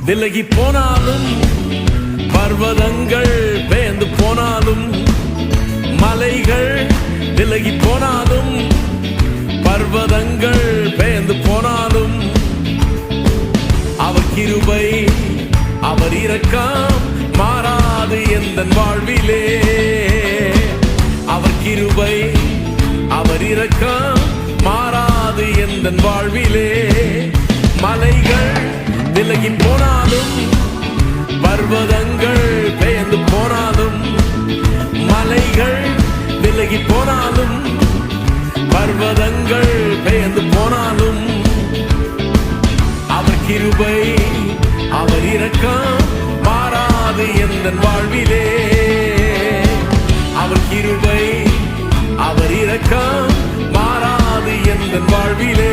விலகி போனாலும் பர்வதங்கள் பெயர்ந்து போனாலும் மலைகள் விலகி போனாலும் பர்வதங்கள் பெயர்ந்து போனாலும் அவர் கிருபை அவர் இரக்கம் மாறாது எந்தன் வாழ்விலே. அவர் கிருபை அவர் இரக்கம் மாறாது எந்தன் வாழ்விலே. மலைகள் விலகி போனாலும் பர்வதங்கள் பெயர்ந்து போனாலும் மலைகள் விலகி போனாலும் பர்வதங்கள் பெயர்ந்து போனாலும் அவர் கிருபை அவர் இரக்கம் மாறாது எந்தன் வாழ்விலே. அவர் கிருபை அவர் இரக்கம் மாறாது எந்தன் வாழ்விலே.